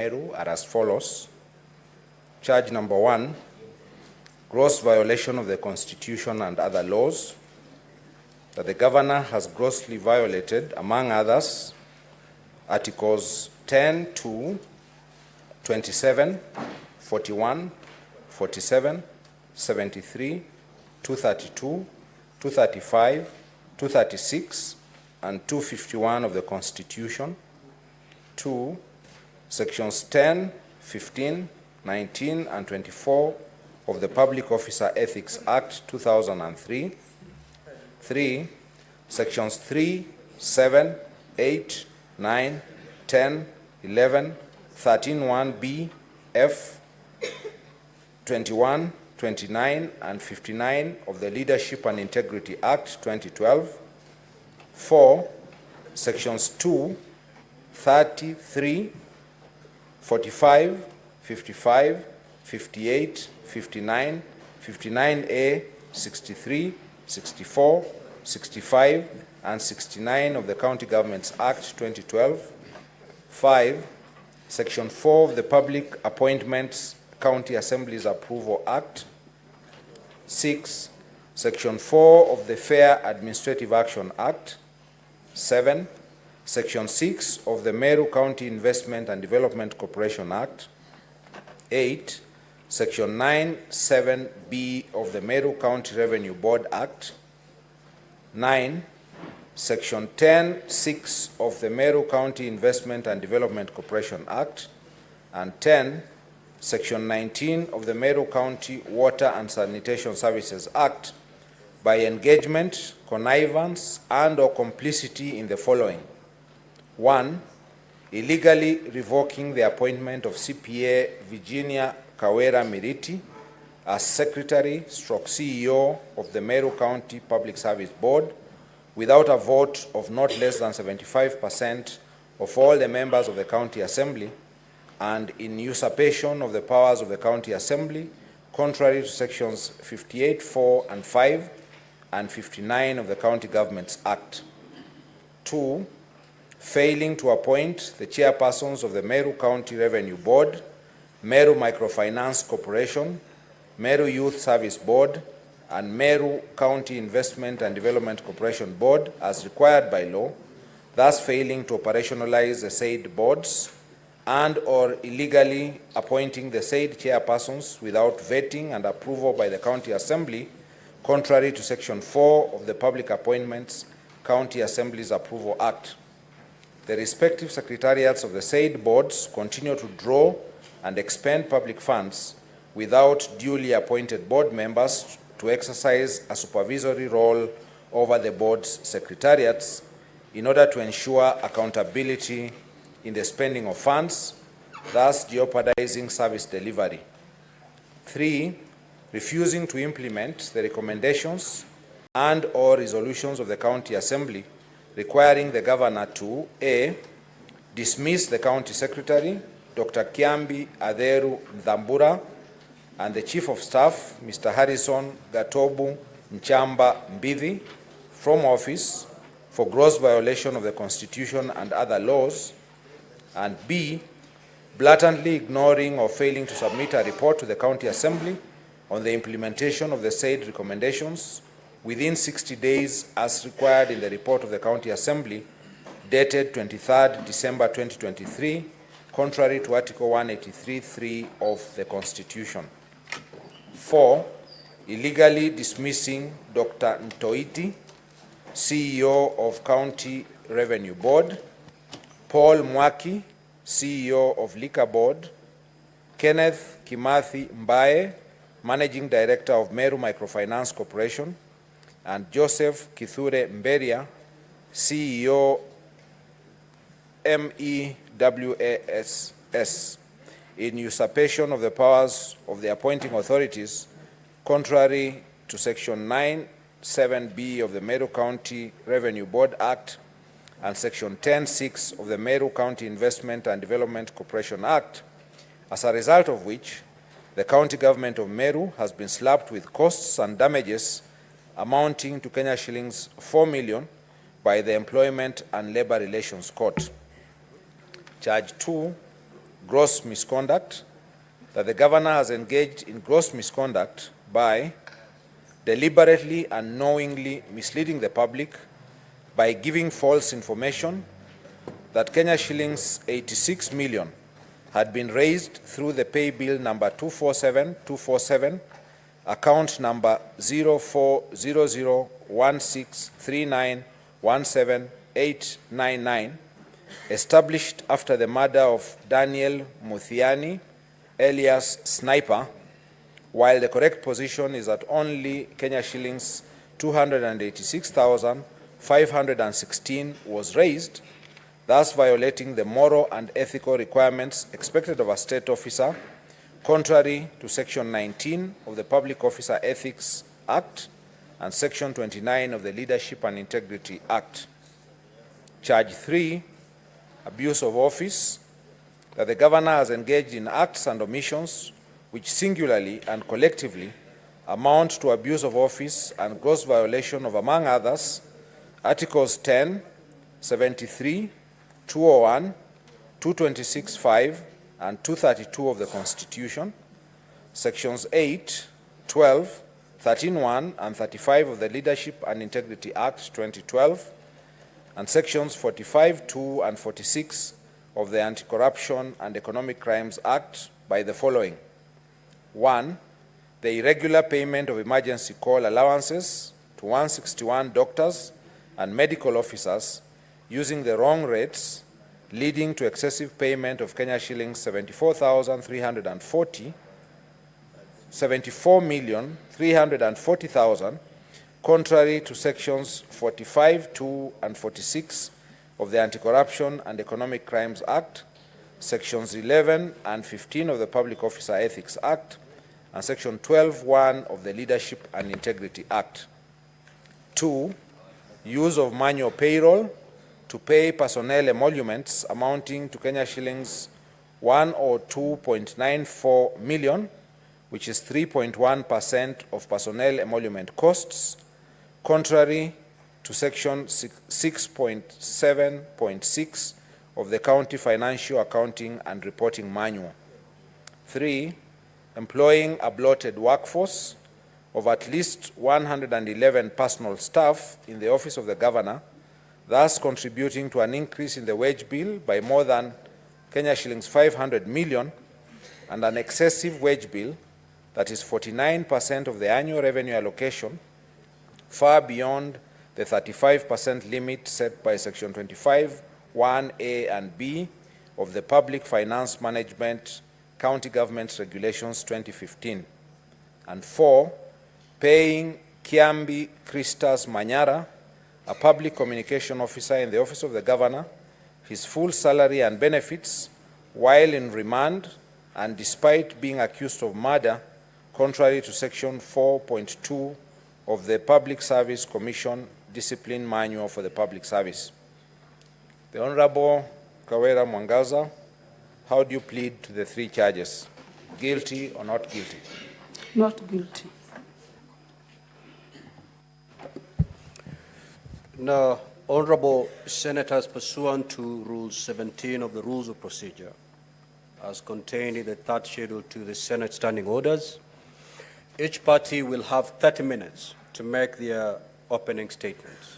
Meru are as follows. Charge number 1, gross violation of the Constitution and other laws, that the governor has grossly violated, among others, Articles 10 to 27, 41, 47, 73, 232, 235, 236, and 251 of the Constitution. 2. Sections 10, 15, 19, and 24 of the Public Officer Ethics Act 2003. 3. Sections 3, 7, 8, 9, 10, 11, 13, 1B, F, 21, 29, and 59 of the Leadership and Integrity Act 2012. 4. Sections 2, 33, 45, 55, 58, 59, 59A, 63, 64, 65, and 69 of the County Governments Act 2012. 5. Section 4 of the Public Appointments County Assemblies Approval Act. 6. Section 4 of the Fair Administrative Action Act. 7. Section 6 of the Meru County Investment and Development Corporation Act. 8. Section 9(7)(b) of the Meru County Revenue Board Act. 9. Section 10(6) of the Meru County Investment and Development Corporation Act. And 10. Section 19 of the Meru County Water and Sanitation Services Act, by engagement, connivance, and/or complicity in the following. 1. Illegally revoking the appointment of CPA Virginia Kawira Miriti as Secretary/CEO of the Meru County Public Service Board without a vote of not less than 75% of all the members of the County Assembly, and in usurpation of the powers of the County Assembly, contrary to sections 58(4) and 5 and 59 of the County Governments Act. 2. Failing to appoint the chairpersons of the Meru County Revenue Board, Meru Microfinance Corporation, Meru Youth Service Board, and Meru County Investment and Development Corporation Board as required by law, thus failing to operationalize the said boards, and/or illegally appointing the said chairpersons without vetting and approval by the County Assembly, contrary to Section 4 of the Public Appointments County Assemblies Approval Act. The respective secretariats of the said boards continue to draw and expend public funds without duly appointed board members to exercise a supervisory role over the board's secretariats in order to ensure accountability in the spending of funds, thus jeopardizing service delivery. 3. Refusing to implement the recommendations and/or resolutions of the County Assembly requiring the governor to A. Dismiss the County Secretary, Dr. Kiambi Atheru Ndambura, and the Chief of Staff, Mr. Harrison Gatobu Nchamba Mbidhi, from office for gross violation of the Constitution and other laws, and B. Blatantly ignoring or failing to submit a report to the County Assembly on the implementation of the said recommendations within 60 days as required in the report of the County Assembly dated 23rd December 2023, contrary to Article 183(3) of the Constitution. 4. Illegally dismissing Dr. Ntoiti, CEO of County Revenue Board, Paul Mwaki, CEO of Liquor Board, Kenneth Kimathi Mbae, Managing Director of Meru Microfinance Corporation, and Joseph Kithure Mberia, CEO MEWASS, in usurpation of the powers of the appointing authorities, contrary to Section 9(7)(b) of the Meru County Revenue Board Act and Section 10(6) of the Meru County Investment and Development Corporation Act, as a result of which the County Government of Meru has been slapped with costs and damages amounting to Kenya shillings 4 million by the Employment and Labor Relations Court. Charge 2, gross misconduct, that the governor has engaged in gross misconduct by deliberately and knowingly misleading the public by giving false information that Kenya shillings 86 million had been raised through the Paybill number 247247, account number 0400163917,899, established after the murder of Daniel Muthiani, alias Sniper, while the correct position is that only Kenya shillings 286,516 was raised, thus violating the moral and ethical requirements expected of a state officer, contrary to Section 19 of the Public Officer Ethics Act and Section 29 of the Leadership and Integrity Act. Charge 3, abuse of office, that the governor has engaged in acts and omissions which singularly and collectively amount to abuse of office and gross violation of, among others, Articles 10, 73, 201, 226(5), and 232 of the Constitution, Sections 8, 12, 13(1), and 35 of the Leadership and Integrity Act 2012, and Sections 45(2) and 46 of the Anti-Corruption and Economic Crimes Act by the following: 1. The irregular payment of emergency call allowances to 161 doctors and medical officers using the wrong rates, leading to excessive payment of Kenya shillings 74,340,000, contrary to Sections 45(2) and 46 of the Anti-Corruption and Economic Crimes Act, Sections 11 and 15 of the Public Officer Ethics Act, and Section 12(1) of the Leadership and Integrity Act. 2. Use of manual payroll to pay personnel emoluments amounting to Kenya shillings 102.94 million, which is 3.1% of personnel emolument costs, contrary to Section 6.7.6 of the County Financial Accounting and Reporting Manual. 3. Employing a bloated workforce of at least 111 personal staff in the office of the governor, thus contributing to an increase in the wage bill by more than Kenya shillings 500 million, and an excessive wage bill that is 49% of the annual revenue allocation, far beyond the 35% limit set by Section 25(1)(a) and (b) of the Public Finance Management County Government Regulations 2015. And 4, paying Kiambi Christas Manyara, a public communication officer in the office of the governor, his full salary and benefits while in remand and despite being accused of murder, contrary to Section 4.2 of the Public Service Commission Discipline Manual for the Public Service. The Honorable Kawira Mwangaza, how do you plead to the 3 charges? Guilty or not guilty? Not guilty. No, Honorable Senators, pursuant to Rule 17 of the Rules of Procedure, as contained in the 3rd schedule to the Senate Standing Orders, each party will have 30 minutes to make their opening statements.